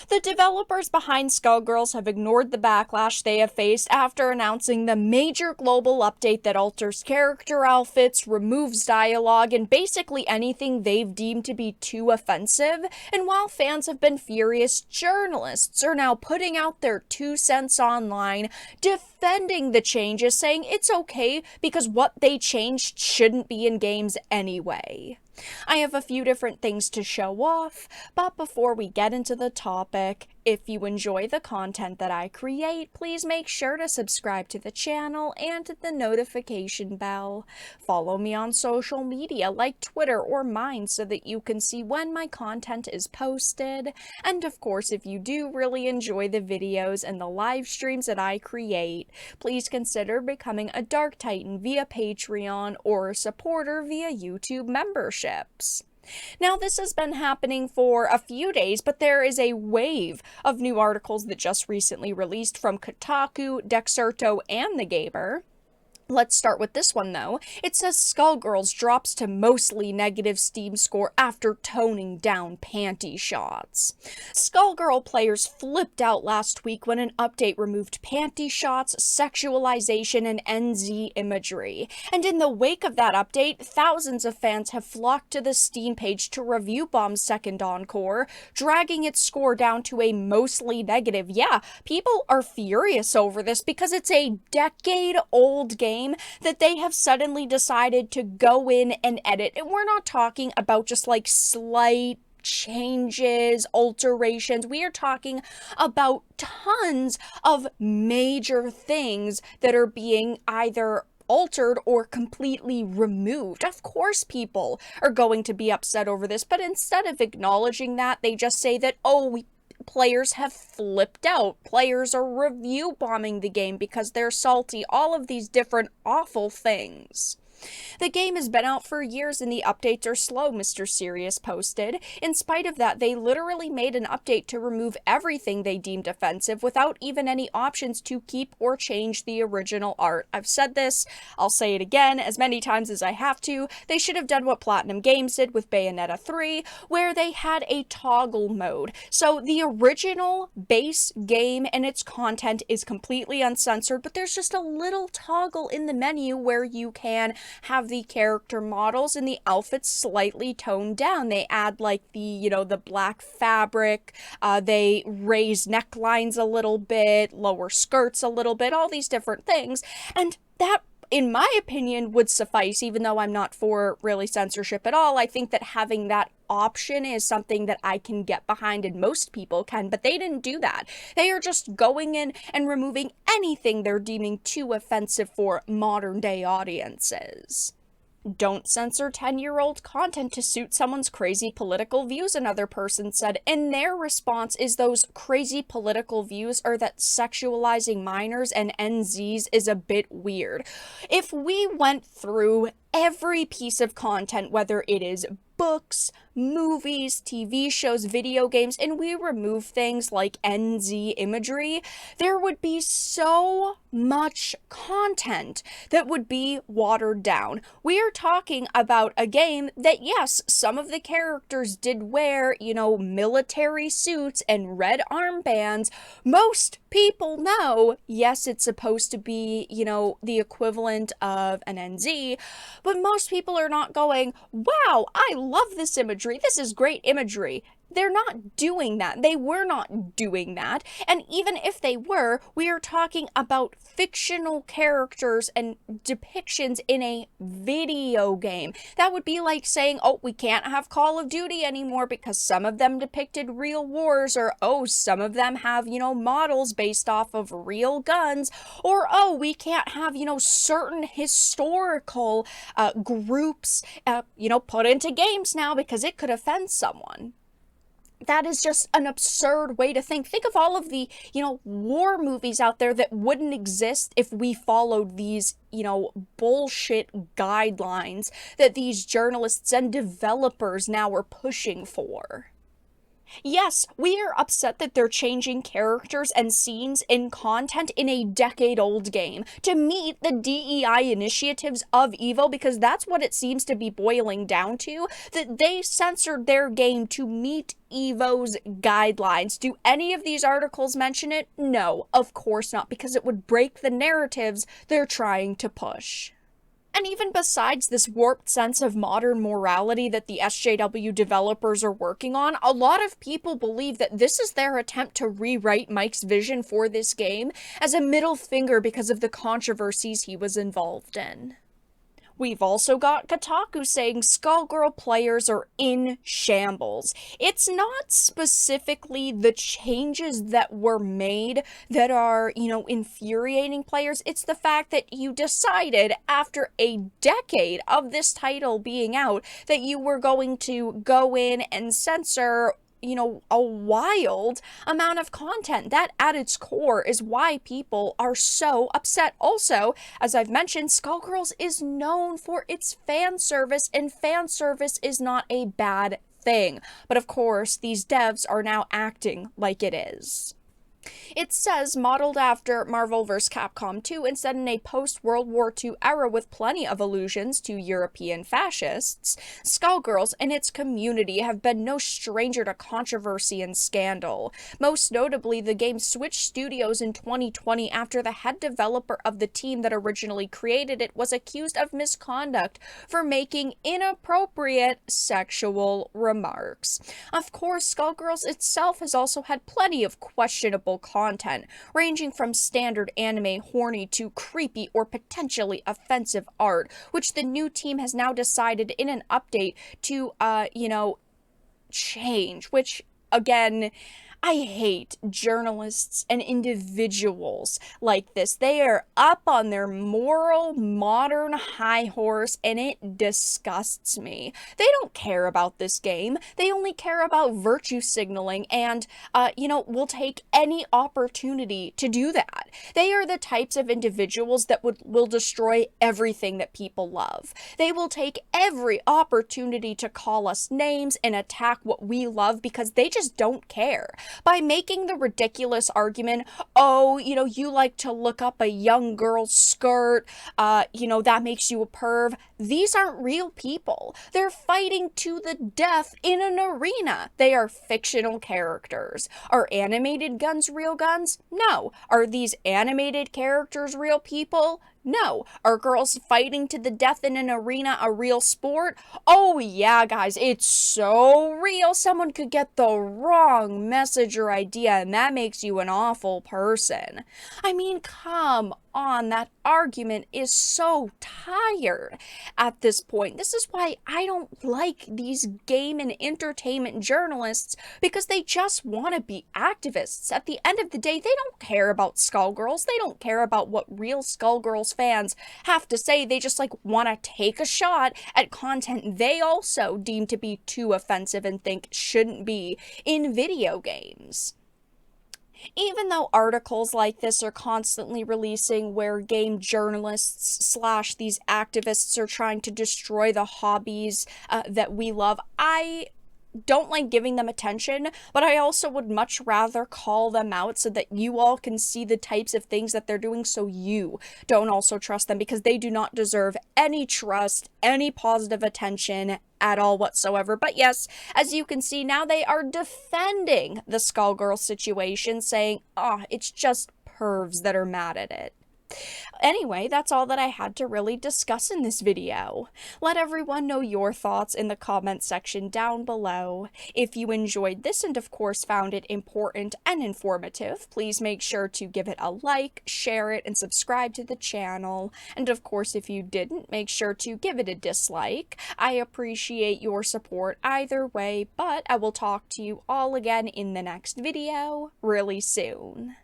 The developers behind Skullgirls have ignored the backlash they have faced after announcing the major global update that alters character outfits, removes dialogue, and basically anything they've deemed to be too offensive. And while fans have been furious, journalists are now putting out their 2 cents online, defending the changes, saying it's okay because what they changed shouldn't be in games anyway. I have a few different things to show off, but before we get into the topic, if you enjoy the content that I create, please make sure to subscribe to the channel and hit the notification bell. Follow me on social media like Twitter or mine so that you can see when my content is posted. And of course, if you do really enjoy the videos and the live streams that I create, please consider becoming a Dark Titan via Patreon or a supporter via YouTube memberships. Now, this has been happening for a few days, but there is a wave of new articles that just recently released from Kotaku, Dexerto, and The Gamer. Let's start with this one, though. It says Skullgirls drops to mostly negative Steam score after toning down panty shots. Skullgirl players flipped out last week when an update removed panty shots, sexualization, and NZ imagery. And in the wake of that update, thousands of fans have flocked to the Steam page to review Bomb's second encore, dragging its score down to a mostly negative. Yeah, people are furious over this because it's a decade-old game that they have suddenly decided to go in and edit. And we're not talking about just like slight changes, alterations. We are talking about tons of major things that are being either altered or completely removed. Of course people are going to be upset over this, but instead of acknowledging that, they just say that, players have flipped out. Players are review bombing the game because they're salty. All of these different awful things. The game has been out for years and the updates are slow, Mr. Serious posted. In spite of that, they literally made an update to remove everything they deemed offensive without even any options to keep or change the original art. I've said this, I'll say it again as many times as I have to. They should have done what Platinum Games did with Bayonetta 3, where they had a toggle mode. So the original base game and its content is completely uncensored, but there's just a little toggle in the menu where you can have the character models and the outfits slightly toned down. They add like the black fabric, they raise necklines a little bit, lower skirts a little bit, all these different things. And that, in my opinion, would suffice, even though I'm not for really censorship at all. I think that having that option is something that I can get behind and most people can, but they didn't do that. They are just going in and removing anything they're deeming too offensive for modern day audiences. Don't censor 10-year-old content to suit someone's crazy political views, another person said. And their response is those crazy political views are that sexualizing minors and NZs is a bit weird. If we went through every piece of content, whether it is books, movies, TV shows, video games, and we remove things like NZ imagery, there would be so much content that would be watered down. We are talking about a game that, yes, some of the characters did wear, military suits and red armbands. Most people know, yes, it's supposed to be, the equivalent of an NZ, but most people are not going, wow, I love this imagery. This is great imagery. They're not doing that. They were not doing that. And even if they were, we are talking about fictional characters and depictions in a video game. That would be like saying, we can't have Call of Duty anymore because some of them depicted real wars, or, some of them have, models based off of real guns, or, we can't have, certain historical groups, put into games now because it could offend someone. That is just an absurd way to think. Think of all of the, war movies out there that wouldn't exist if we followed these, bullshit guidelines that these journalists and developers now are pushing for. Yes, we are upset that they're changing characters and scenes in content in a decade-old game to meet the DEI initiatives of EVO, because that's what it seems to be boiling down to, that they censored their game to meet EVO's guidelines. Do any of these articles mention it? No, of course not, because it would break the narratives they're trying to push. And even besides this warped sense of modern morality that the SJW developers are working on, a lot of people believe that this is their attempt to rewrite Mike's vision for this game as a middle finger because of the controversies he was involved in. We've also got Kotaku saying Skullgirl players are in shambles. It's not specifically the changes that were made that are, infuriating players. It's the fact that you decided after a decade of this title being out that you were going to go in and censor a wild amount of content. That at its core is why people are so upset. Also, as I've mentioned, Skullgirls is known for its fan service, and fan service is not a bad thing. But of course, these devs are now acting like it is. It says, modeled after Marvel vs. Capcom 2 and set in a post-World War II era with plenty of allusions to European fascists, Skullgirls and its community have been no stranger to controversy and scandal. Most notably, the game switched studios in 2020 after the head developer of the team that originally created it was accused of misconduct for making inappropriate sexual remarks. Of course, Skullgirls itself has also had plenty of questionable content, ranging from standard anime horny to creepy or potentially offensive art, which the new team has now decided in an update to, change, which, again, I hate journalists and individuals like this. They are up on their moral, modern high horse, and it disgusts me. They don't care about this game. They only care about virtue signaling and, will take any opportunity to do that. They are the types of individuals that will destroy everything that people love. They will take every opportunity to call us names and attack what we love because they just don't care. By making the ridiculous argument, oh, you like to look up a young girl's skirt, that makes you a perv. These aren't real people. They're fighting to the death in an arena. They are fictional characters. Are animated guns real guns? No. Are these animated characters real people? No. Are girls fighting to the death in an arena a real sport? Oh yeah, guys, it's so real. Someone could get the wrong message or idea, and that makes you an awful person. I mean, come on, that argument is so tired at this point. This is why I don't like these game and entertainment journalists, because they just want to be activists. At the end of the day, they don't care about Skullgirls. They don't care about what real Skullgirls fans have to say. They just want to take a shot at content they also deem to be too offensive and think shouldn't be in video games. Even though articles like this are constantly releasing where game journalists / these activists are trying to destroy the hobbies that we love, I don't like giving them attention, but I also would much rather call them out so that you all can see the types of things that they're doing, so you don't also trust them, because they do not deserve any trust, any positive attention at all whatsoever. But yes, as you can see now, they are defending the Skullgirl situation, saying, it's just pervs that are mad at it. Anyway, that's all that I had to really discuss in this video. Let everyone know your thoughts in the comments section down below. If you enjoyed this and of course found it important and informative, please make sure to give it a like, share it, and subscribe to the channel. And of course, if you didn't, make sure to give it a dislike. I appreciate your support either way, but I will talk to you all again in the next video really soon.